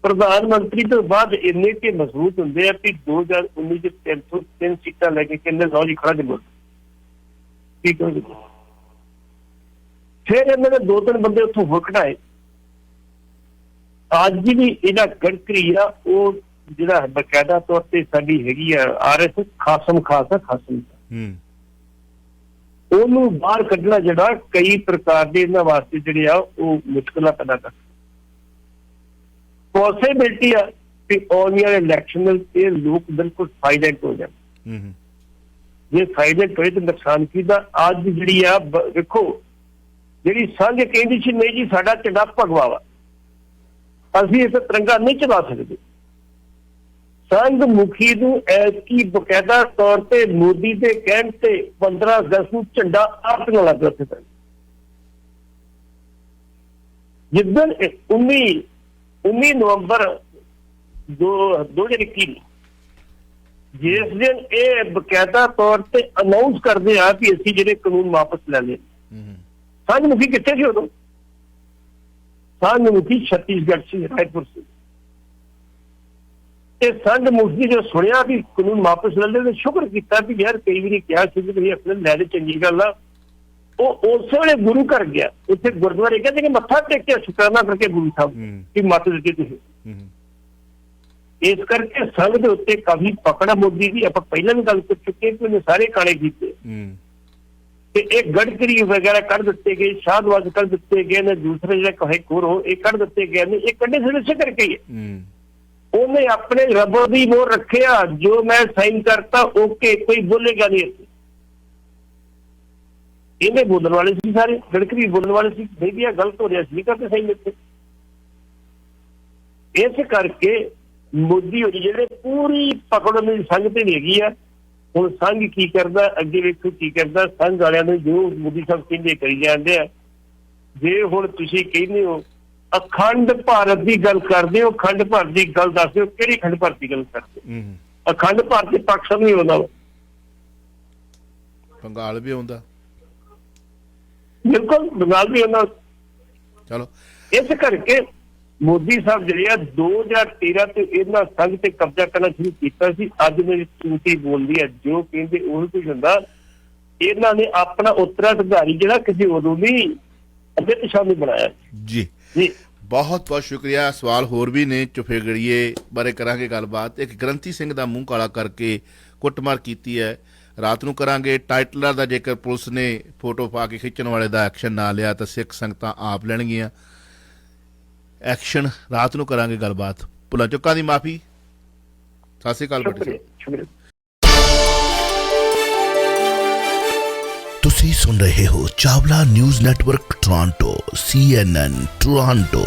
ਪ੍ਰਧਾਨ ਮੰਤਰੀ ਤੋਂ ਬਾਅਦ ਇੰਨੇ ਕਿ ਮਜ਼ਬੂਤ ਹੁੰਦੇ ਆ ਕਿ 2019 ਚ 303 ਸੀਟਾਂ ਲੈ ਕੇ ਕਹਿੰਦੇ ਲਓ ਜੀ ਖੜਾ ਜਮੋ ਕੀ ਕਰੋ। ਫਿਰ ਇਹਨਾਂ ਦੇ 2-3 ਬੰਦੇ ਉੱਥੋਂ ਹੋਰ ਕਢਾਏ। ਅੱਜ ਵੀ ਇਹਦਾ ਗੜਕਰੀ ਆ, ਉਹ ਜਿਹੜਾ ਬਕਾਇਦਾ ਤੌਰ ਤੇ ਸਾਡੀ ਹੈਗੀ ਆ RSS ਖਾਸਮ ਖਾਸ ਆ, ਖਾਸਮ ਉਹਨੂੰ ਬਾਹਰ ਕੱਢਣਾ ਜਿਹੜਾ ਕਈ ਪ੍ਰਕਾਰ ਦੇ ਇਹਨਾਂ ਵਾਸਤੇ ਜਿਹੜੇ ਆ ਉਹ ਮੁਸ਼ਕਲਾਂ ਪੈਦਾ ਕਰ ਪੋਸੀਬਿਲਿਟੀ ਆ ਕਿ ਆਉਣ ਵਾਲੇ ਇਲੈਕਸ਼ਨ ਇਹ ਲੋਕ ਬਿਲਕੁਲ ਸਾਇਲੈਂਟ ਹੋ ਜਾਣ। ਜੇ ਸਾਇਲੈਂਟ ਹੋਏ ਤਾਂ ਨੁਕਸਾਨ ਕਿਹਦਾ? ਅੱਜ ਜਿਹੜੀ ਆ ਵੇਖੋ, ਜਿਹੜੀ ਸੰਘ ਕਹਿੰਦੀ ਸੀ ਨਹੀਂ ਜੀ ਸਾਡਾ ਝੰਡਾ ਭਗਵਾ ਵਾ, ਅਸੀਂ ਇਸ ਤਿਰੰਗਾ ਨਹੀਂ ਚਲਾ ਸਕਦੇ। ਸੰਘ ਮੁਖੀ ਨੂੰ ਐਤਕੀ ਬਕਾਇਦਾ ਤੌਰ ਤੇ ਮੋਦੀ ਦੇ ਕਹਿਣ ਤੇ 15 ਅਗਸਤ ਨੂੰ ਝੰਡਾ ਆਪ ਨਾਲ ਲੱਗ ਰਿਹਾ ਸੀ। ਜਿੱਦਣ 19 ਨਵੰਬਰ 2021 ਜਿਸ ਦਿਨ ਇਹ ਬਕਾਇਦਾ ਤੌਰ ਤੇ ਅਨਾਉਂਸ ਕਰਦੇ ਆ ਵੀ ਅਸੀਂ ਜਿਹੜੇ ਕਾਨੂੰਨ ਵਾਪਸ ਲੈ ਲਏ, ਸੰਘ ਮੁਖੀ ਕਿੱਥੇ ਸੀ ਉਦੋਂ? ਸੰਘ ਮੁਖੀ ਛੱਤੀਸਗੜ੍ਹ ਸੀ, ਰਾਏਪੁਰ ਸੀ। ਤੇ ਸੰਘ ਮੁਖੀ ਜੋ ਸੁਣਿਆ ਵੀ ਕਾਨੂੰਨ ਵਾਪਸ ਲੈ ਲਏ, ਸ਼ੁਕਰ ਕੀਤਾ ਵੀ ਯਾਰ ਕਈ ਵਾਰੀ ਕਿਹਾ ਸੀ ਕਿ ਤੁਸੀਂ ਆਪਣੇ ਲੈ ਦੇ, ਚੰਗੀ ਗੱਲ ਆ। ਉਹ ਉਸ ਵੇਲੇ ਗੁਰੂ ਘਰ ਗਿਆ, ਉੱਥੇ ਗੁਰਦੁਆਰੇ ਕਹਿੰਦੇ ਕਿ ਮੱਥਾ ਟੇਕਿਆ, ਸ਼ੁਕਰਾਨਾ ਕਰਕੇ ਗੁਰੂ ਸਾਹਿਬ ਕੀ ਮੱਤ ਦਿੱਤੀ ਤੁਸੀਂ। ਇਸ ਕਰਕੇ ਸੰਘ ਦੇ ਉੱਤੇ ਕਾਫੀ ਪਕੜ ਮੋਦੀ ਦੀ, ਆਪਾਂ ਪਹਿਲਾਂ ਵੀ ਗੱਲ ਕਰ ਚੁੱਕੇ ਕਿ ਉਹਨੇ ਸਾਰੇ ਕਾਣੇ ਕੀਤੇ ਤੇ ਇਹ ਗੜਕਰੀ ਵਗੈਰਾ ਕੱਢ ਦਿੱਤੇ ਗਏ, ਸ਼ਾਹਦਵਾਜ ਕੱਢ ਦਿੱਤੇ ਗਏ ਨੇ, ਦੂਸਰੇ ਜਿਹੜੇ ਕਹੇ ਕੋਰੋ ਇਹ ਕੱਢ ਦਿੱਤੇ ਗਏ ਨੇ। ਇਹ ਕੱਢੇ ਸਿਰ ਇਸੇ ਕਰਕੇ ਹੀ ਉਹਨੇ ਆਪਣੇ ਰੱਬੋ ਦੀ ਮੋਹਰ ਰੱਖਿਆ, ਜੋ ਮੈਂ ਸਾਈਨ ਕਰਤਾ ਓਕੇ, ਕੋਈ ਬੋਲੇਗਾ ਨਹੀਂ ਇੱਥੇ। ਇਹਨੇ ਬੋਲਣ ਵਾਲੇ ਸੀ ਸਾਰੇ, ਗੜਕਰੀ ਬੋਲਣ ਵਾਲੇ ਸੀ, ਨਹੀਂ ਵੀ ਇਹ ਗਲਤ ਹੋ ਰਿਹਾ ਸੀ, ਕਰਦੇ ਸਹੀ ਇੱਥੇ। ਇਸ ਕਰਕੇ ਮੋਦੀ ਹੋਣੀ ਜਿਹੜੇ ਪੂਰੀ ਪਕੜ ਮੇਰੀ ਸੰਘ ਤੇ ਨਹੀਂ ਹੈਗੀ ਆ। ਹੁਣ ਸੰਘ ਕੀ ਕਰਦਾ ਅੱਗੇ ਵੇਖੋ ਕੀ ਕਰਦਾ। ਸੰਘ ਵਾਲਿਆਂ ਨੂੰ ਜੋ ਮੋਦੀ ਸਾਹਿਬ ਕਹਿੰਦੇ ਕਰੀ ਜਾਂਦੇ ਆ। ਜੇ ਹੁਣ ਤੁਸੀਂ ਕਹਿੰਦੇ ਹੋ ਅਖੰਡ ਭਾਰਤ ਦੀ ਗੱਲ ਕਰਦੇ ਹੋ, ਅਖੰਡ ਭਾਰਤ ਦੀ ਗੱਲ ਦੱਸਦੇ ਹੋ, ਕਿਹੜੀ ਅਖੰਡ ਭਾਰਤ ਦੀ ਗੱਲ ਕਰਦੇ? ਅਖੰਡ ਭਾਰਤ ਦੇ ਪਾਕਿਸਤਾਨ ਵੀ ਆਉਂਦਾ, ਬੰਗਾਲ ਵੀ ਆਉਂਦਾ, ਬਿਲਕੁਲ ਬੰਗਾਲ ਵੀ ਆਉਂਦਾ। ਚਲੋ ਇਸ ਕਰਕੇ ਮੋਦੀ ਸਾਹਿਬ ਜਿਹੜੇ ਆ 2013 ਤੇ ਇਹਨਾਂ ਸੰਘ ਤੇ ਕਬਜ਼ਾ ਕਰਨਾ ਸ਼ੁਰੂ ਕੀਤਾ ਸੀ। ਅੱਜ ਮੇਰੀ ਚੂਤੀ ਬੋਲਦੀ ਹੈ, ਜੋ ਕਹਿੰਦੇ ਉਹ ਕੁਝ ਹੁੰਦਾ। ਇਹਨਾਂ ਨੇ ਆਪਣਾ ਉੱਤਰਾਧਿਕਾਰੀ ਜਿਹੜਾ ਕਿਸੇ ਉਦੋਂ ਨਹੀਂ ਅਮਿਤ ਸ਼ਾਹ ਨੇ ਬਣਾਇਆ ਜੀ। ਬਹੁਤ ਬਹੁਤ ਸ਼ੁਕਰੀਆ। ਸਵਾਲ ਹੋਰ ਵੀ ਨੇ, ਚੁਫੇਗੜੀਏ ਬਾਰੇ ਕਰਾਂਗੇ ਗੱਲਬਾਤ। ਇੱਕ ਗ੍ਰੰਥੀ ਸਿੰਘ ਦਾ ਮੂੰਹ ਕਾਲਾ ਕਰਕੇ ਕੁੱਟਮਾਰ ਕੀਤੀ ਹੈ, ਰਾਤ ਨੂੰ ਕਰਾਂਗੇ। ਟਾਈਟਲਰ ਦਾ ਜੇਕਰ ਪੁਲਿਸ ਨੇ ਫੋਟੋ ਪਾ ਕੇ ਖਿੱਚਣ ਵਾਲੇ ਦਾ ਐਕਸ਼ਨ ਨਾ ਲਿਆ ਤਾਂ ਸਿੱਖ ਸੰਗਤਾਂ ਆਪ ਲੈਣਗੀਆਂ ਐਕਸ਼ਨ। ਰਾਤ ਨੂੰ ਕਰਾਂਗੇ ਗੱਲਬਾਤ। ਭੁੱਲਾਂ ਚੁੱਕਾਂ ਦੀ ਮਾਫੀ। ਸਤਿ ਸ਼੍ਰੀ ਅਕਾਲ ਬੇਟੇ। ਤੁਸੀਂ ਸੁਣ ਰਹੇ ਹੋ Chawla news network Toronto CNN Toronto.